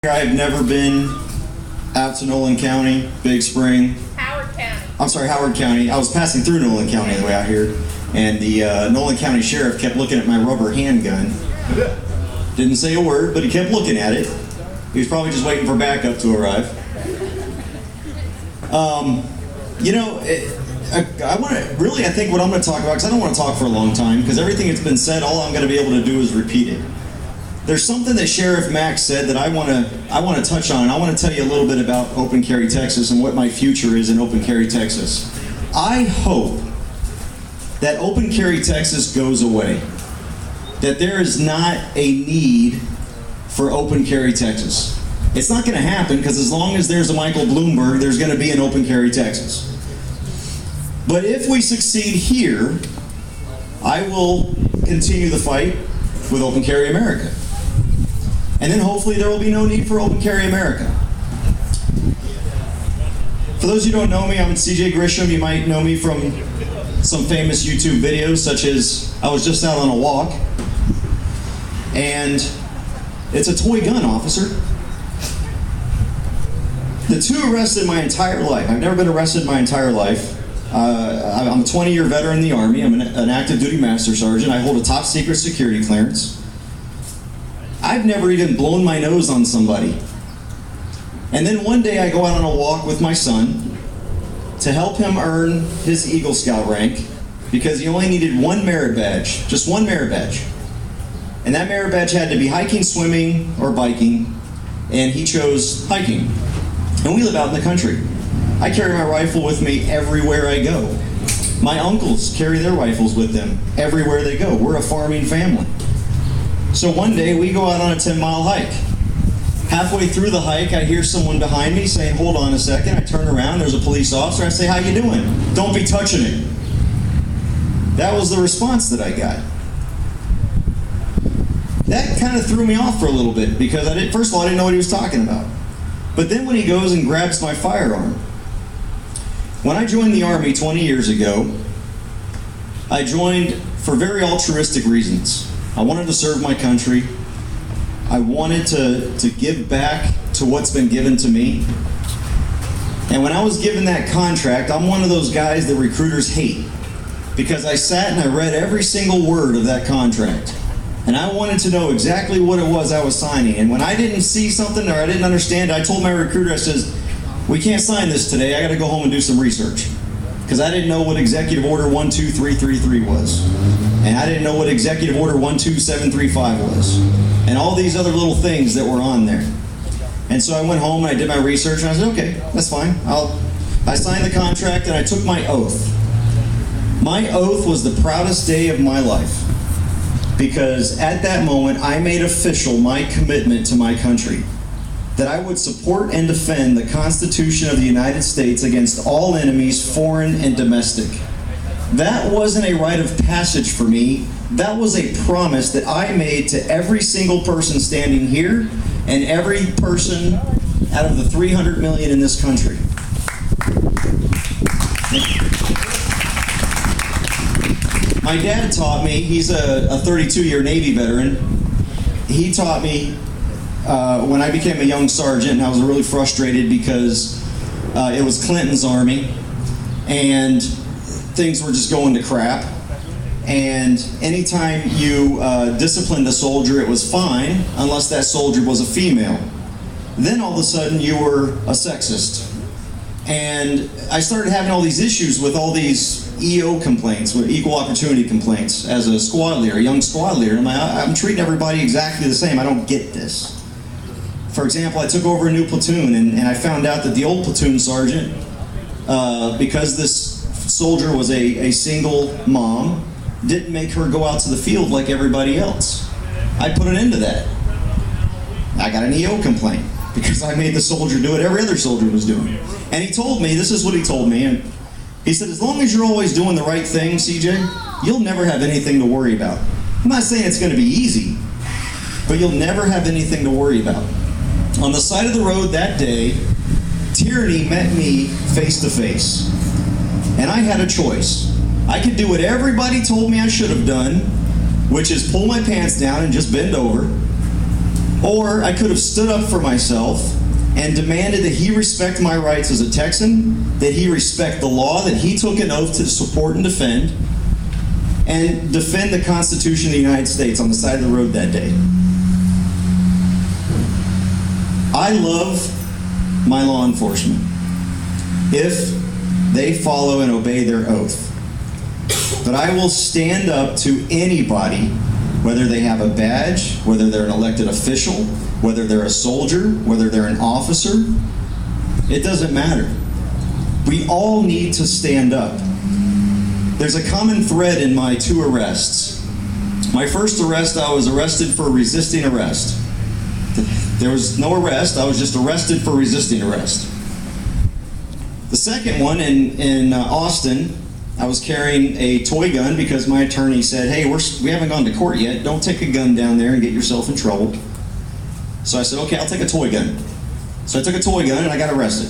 I've never been out to Nolan County, Big Spring. Howard County. I'm sorry, Howard County. I was passing through Nolan County on the way out here, and the Nolan County Sheriff kept looking at my rubber handgun. Didn't say a word, but he kept looking at it. He was probably just waiting for backup to arrive. I think what I'm going to talk about, because I don't want to talk for a long time, because everything that's been said, all I'm going to be able to do is repeat it. There's something that Sheriff Max said that I want to touch on, and I want to tell you a little bit about Open Carry, Texas, and what my future is in Open Carry, Texas. I hope that Open Carry, Texas goes away. That there is not a need for Open Carry, Texas. It's not going to happen, because as long as there's a Michael Bloomberg, there's going to be an Open Carry, Texas. But if we succeed here, I will continue the fight with Open Carry America. And then hopefully there will be no need for Open Carry America. For those who don't know me, I'm CJ Grisham. You might know me from some famous YouTube videos, such as I was just out on a walk, and it's a toy gun, officer. The two arrests in my entire life. I've never been arrested in my entire life. I'm a 20-year veteran in the Army. I'm an active duty master sergeant. I hold a top secret security clearance. I've never even blown my nose on somebody. And then one day I go out on a walk with my son to help him earn his Eagle Scout rank, because he only needed one merit badge, just one merit badge. And that merit badge had to be hiking, swimming, or biking, and he chose hiking. And we live out in the country. I carry my rifle with me everywhere I go. My uncles carry their rifles with them everywhere they go. We're a farming family. So one day we go out on a 10-mile hike. Halfway through the hike, I hear someone behind me saying, "Hold on a second." I turn around, there's a police officer. I say, "How you doing?" "Don't be touching it." That was the response that I got. That kind of threw me off for a little bit, because first of all, I didn't know what he was talking about. But then when he goes and grabs my firearm. When I joined the Army 20 years ago, I joined for very altruistic reasons. I wanted to serve my country. I wanted to give back to what's been given to me. And when I was given that contract, I'm one of those guys that recruiters hate, because I sat and I read every single word of that contract. And I wanted to know exactly what it was I was signing. And when I didn't see something or I didn't understand, I told my recruiter, I says, "We can't sign this today. I got to go home and do some research." Because I didn't know what Executive Order 12333 was. And I didn't know what Executive Order 12735 was. And all these other little things that were on there. And so I went home and I did my research, and I said, okay, that's fine. I signed the contract and I took my oath. My oath was the proudest day of my life. Because at that moment, I made official my commitment to my country. That I would support and defend the Constitution of the United States against all enemies, foreign and domestic. That wasn't a rite of passage for me. That was a promise that I made to every single person standing here and every person out of the 300 million in this country. My dad taught me, he's a 32-year Navy veteran. He taught me when I became a young sergeant, and I was really frustrated because it was Clinton's Army, and things were just going to crap. And anytime you disciplined a soldier, it was fine, unless that soldier was a female. Then all of a sudden you were a sexist. And I started having all these issues with all these EO complaints, with equal opportunity complaints, as a squad leader, a young squad leader. I'm treating everybody exactly the same. I don't get this. For example, I took over a new platoon, and I found out that the old platoon sergeant, because this soldier was a single mom, didn't make her go out to the field like everybody else. I put an end to that. I got an EO complaint because I made the soldier do what every other soldier was doing. And he told me, this is what he told me, and he said, "As long as you're always doing the right thing, CJ, you'll never have anything to worry about." I'm not saying it's going to be easy, but you'll never have anything to worry about. On the side of the road that day, tyranny met me face to face. And I had a choice. I could do what everybody told me I should have done, which is pull my pants down and just bend over. Or I could have stood up for myself and demanded that he respect my rights as a Texan, that he respect the law that he took an oath to support and defend the Constitution of the United States on the side of the road that day. I love my law enforcement if they follow and obey their oath. But I will stand up to anybody, whether they have a badge, whether they're an elected official, whether they're a soldier, whether they're an officer. It doesn't matter. We all need to stand up. There's a common thread in my 2 arrests. My first arrest, I was arrested for resisting arrest. There was no arrest, I was just arrested for resisting arrest. The second one in Austin, I was carrying a toy gun because my attorney said, hey, we haven't gone to court yet. Don't take a gun down there and get yourself in trouble. So I said, okay, I'll take a toy gun. So I took a toy gun and I got arrested.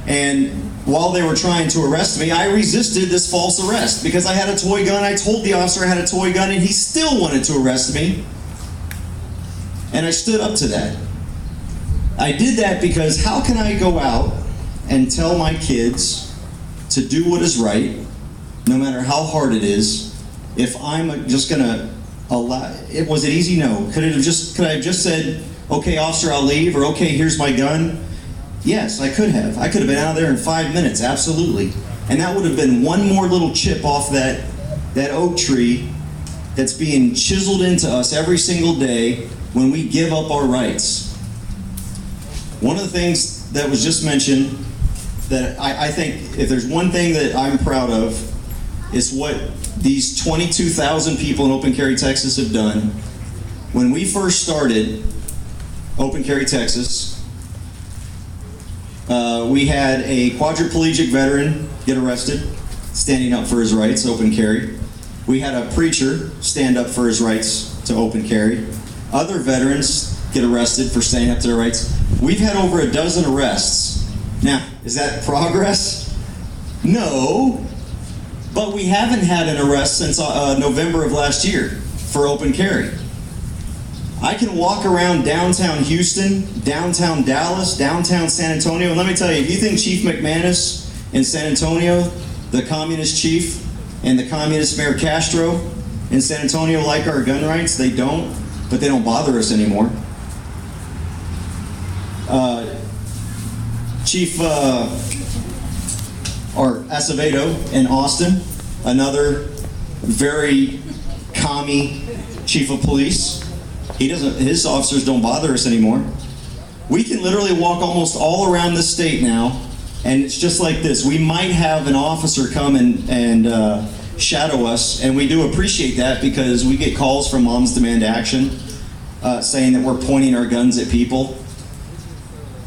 And while they were trying to arrest me, I resisted this false arrest because I had a toy gun. I told the officer I had a toy gun and he still wanted to arrest me. And I stood up to that. I did that because how can I go out and tell my kids to do what is right, no matter how hard it is, if I'm just gonna allow it? Was it easy? No. Could I have just said, okay, officer, I'll leave, or okay, here's my gun? Yes, I could have. I could have been out of there in 5 minutes, absolutely. And that would have been one more little chip off that oak tree that's being chiseled into us every single day when we give up our rights. One of the things that was just mentioned that I think if there's one thing that I'm proud of is what these 22,000 people in Open Carry, Texas have done. When we first started Open Carry, Texas, we had a quadriplegic veteran get arrested, standing up for his rights, open carry. We had a preacher stand up for his rights to open carry. Other veterans get arrested for standing up to their rights. We've had over a dozen arrests. Now, is that progress? No, but we haven't had an arrest since November of last year for open carry. I can walk around downtown Houston, downtown Dallas, downtown San Antonio, and let me tell you, if you think Chief McManus in San Antonio, the communist chief, and the communist Mayor Castro in San Antonio like our gun rights, they don't, but they don't bother us anymore. Chief Acevedo in Austin, another very commie chief of police. His officers don't bother us anymore. We can literally walk almost all around the state now, and it's just like this. We might have an officer come and shadow us, and we do appreciate that because we get calls from Moms Demand Action saying that we're pointing our guns at people.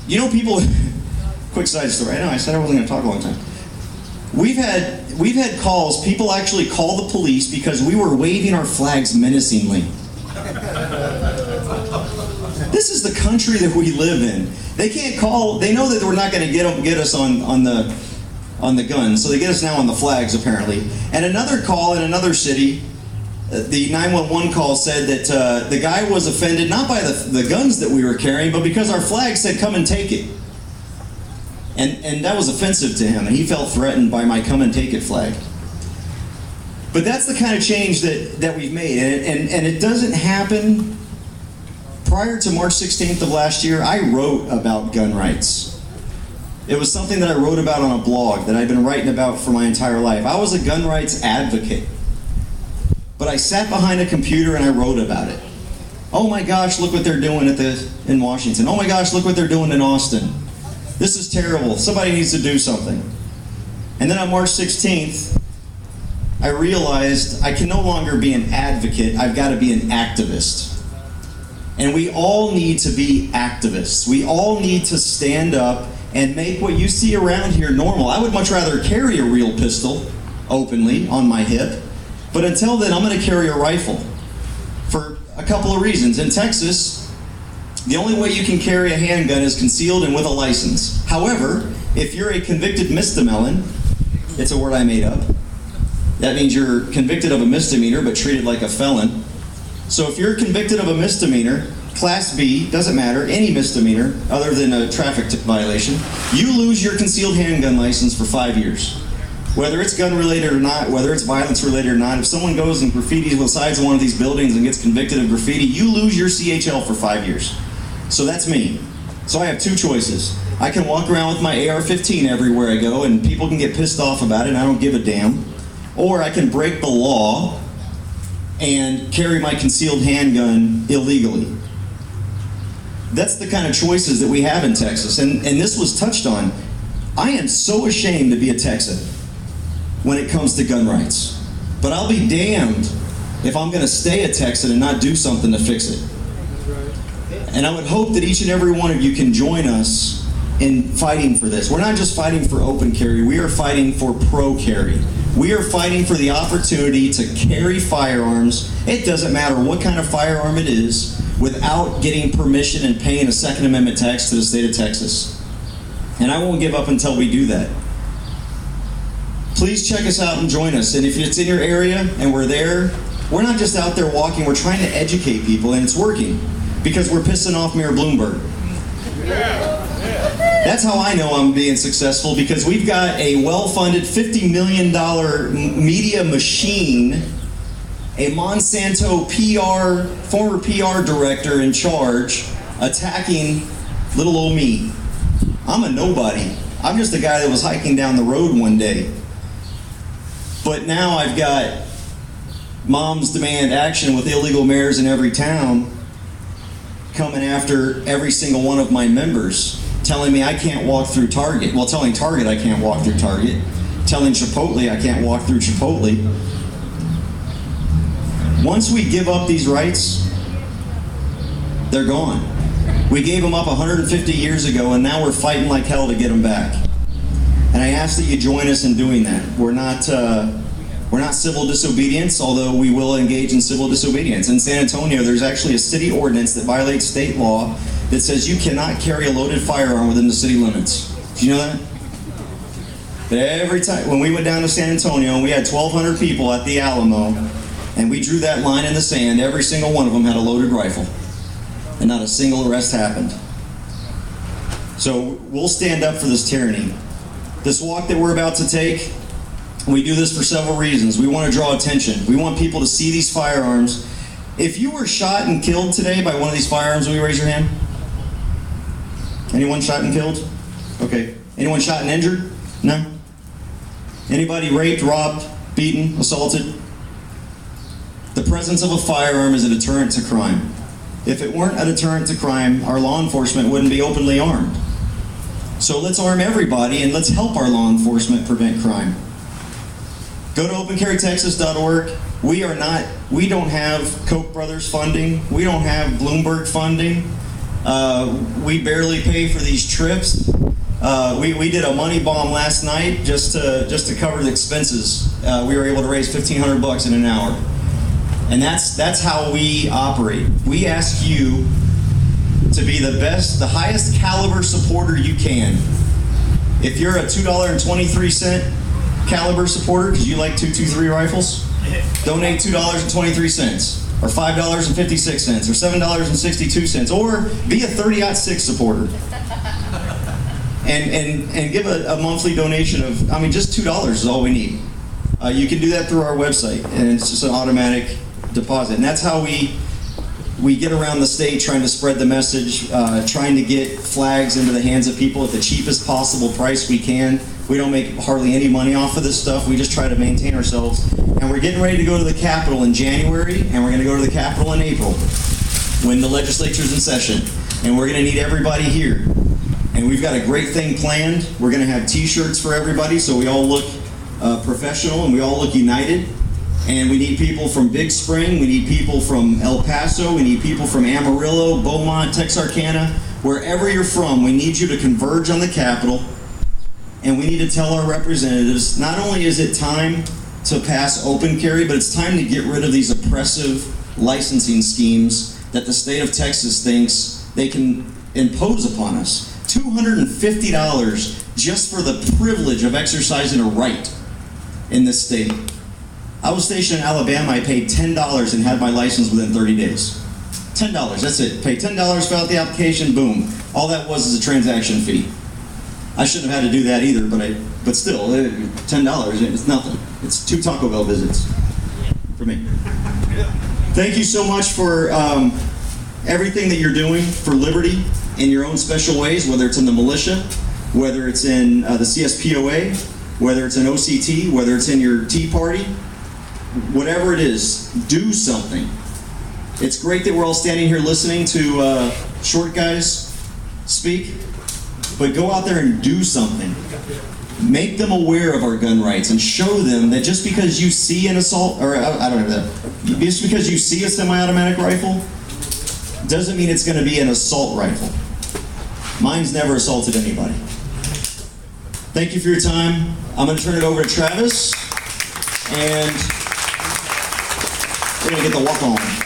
You know, people. Quick side story. I know I said I wasn't going to talk a long time. We've had calls. People actually call the police because we were waving our flags menacingly. This is the country that we live in. They can't call. They know that we're not going to get us on the gun, so they get us now on the flags apparently. And another call in another city, the 911 call said that the guy was offended not by the guns that we were carrying, but because our flag said "Come and take it." And that was offensive to him, and he felt threatened by my "come and take it" flag. But that's the kind of change that we've made, and it doesn't happen. Prior to March 16th of last year, I wrote about gun rights. It was something that I wrote about on a blog that I've been writing about for my entire life. I was a gun rights advocate, but I sat behind a computer and I wrote about it. Oh my gosh, look what they're doing in Washington. Oh my gosh, look what they're doing in Austin. This is terrible. Somebody needs to do something. And then on March 16th, I realized I can no longer be an advocate. I've got to be an activist. And we all need to be activists. We all need to stand up and make what you see around here normal. I would much rather carry a real pistol openly on my hip, but until then, I'm going to carry a rifle for a couple of reasons. In Texas, the only way you can carry a handgun is concealed and with a license. However, if you're a convicted misdemeanor, it's a word I made up. That means you're convicted of a misdemeanor but treated like a felon. So if you're convicted of a misdemeanor Class B, doesn't matter, any misdemeanor other than a traffic violation, you lose your concealed handgun license for 5 years. Whether it's gun related or not, whether it's violence related or not, if someone goes and graffitis the sides of one of these buildings and gets convicted of graffiti, you lose your CHL for 5 years. So that's me. So I have two choices. I can walk around with my AR-15 everywhere I go and people can get pissed off about it and I don't give a damn. Or I can break the law and carry my concealed handgun illegally. That's the kind of choices that we have in Texas. And this was touched on. I am so ashamed to be a Texan when it comes to gun rights. But I'll be damned if I'm going to stay a Texan and not do something to fix it. And I would hope that each and every one of you can join us in fighting for this. We're not just fighting for open carry, we are fighting for pro carry. We are fighting for the opportunity to carry firearms. It doesn't matter what kind of firearm it is, without getting permission and paying a Second Amendment tax to the state of Texas. And I won't give up until we do that. Please check us out and join us. And if it's in your area and we're there, we're not just out there walking, we're trying to educate people, and it's working because we're pissing off Mayor Bloomberg. That's how I know I'm being successful, because we've got a well-funded $50 million media machine, a Monsanto former PR director in charge, attacking little old me. I'm a nobody. I'm just a guy that was hiking down the road one day. But now I've got Moms Demand Action with illegal mayors in every town coming after every single one of my members, telling me I can't walk through Target. Well, telling Target I can't walk through Target. Telling Chipotle I can't walk through Chipotle. Once we give up these rights, they're gone. We gave them up 150 years ago, and now we're fighting like hell to get them back. And I ask that you join us in doing that. We're not civil disobedience, although we will engage in civil disobedience. In San Antonio, there's actually a city ordinance that violates state law that says you cannot carry a loaded firearm within the city limits. Do you know that? But every time, when we went down to San Antonio and we had 1,200 people at the Alamo, and we drew that line in the sand, every single one of them had a loaded rifle. And not a single arrest happened. So we'll stand up for this tyranny. This walk that we're about to take, we do this for several reasons. We want to draw attention. We want people to see these firearms. If you were shot and killed today by one of these firearms, will you raise your hand? Anyone shot and killed? Okay. Anyone shot and injured? No? Anybody raped, robbed, beaten, assaulted? The presence of a firearm is a deterrent to crime. If it weren't a deterrent to crime, our law enforcement wouldn't be openly armed. So let's arm everybody and let's help our law enforcement prevent crime. Go to opencarrytexas.org. We don't have Koch brothers funding. We don't have Bloomberg funding. We barely pay for these trips. We did a money bomb last night just to cover the expenses. We were able to raise $1,500 in an hour. And that's how we operate. We ask you to be the best, the highest caliber supporter you can. If you're a $2.23 caliber supporter, because you like 223 rifles, donate $2.23, or $5.56, or $7.62, or be a 30-06 supporter. And give a monthly donation of, just $2 is all we need. You can do that through our website, and it's just an automatic deposit. And that's how we get around the state trying to spread the message, trying to get flags into the hands of people at the cheapest possible price we can. We don't make hardly any money off of this stuff. We just try to maintain ourselves. And we're getting ready to go to the Capitol in January, and we're going to go to the Capitol in April when the legislature's in session. And we're going to need everybody here. And we've got a great thing planned. We're going to have t-shirts for everybody so we all look professional and we all look united. And we need people from Big Spring, we need people from El Paso, we need people from Amarillo, Beaumont, Texarkana, wherever you're from, we need you to converge on the Capitol, and we need to tell our representatives, not only is it time to pass open carry, but it's time to get rid of these oppressive licensing schemes that the state of Texas thinks they can impose upon us. $250 just for the privilege of exercising a right in this state. I was stationed in Alabama. I paid $10 and had my license within 30 days. $10, that's it. Pay $10, fill out the application, boom. All that was a transaction fee. I shouldn't have had to do that either, but still, $10, it's nothing. It's 2 Taco Bell visits for me. Thank you so much for everything that you're doing for liberty in your own special ways, whether it's in the militia, whether it's in the CSPOA, whether it's in OCT, whether it's in your Tea Party, whatever it is, do something. It's great that we're all standing here listening to short guys speak, but go out there and do something. Make them aware of our gun rights and show them that just because you see an assault, or I don't know that, just because you see a semi-automatic rifle, doesn't mean it's going to be an assault rifle. Mine's never assaulted anybody. Thank you for your time. I'm going to turn it over to Travis, and we're going to get the walk on.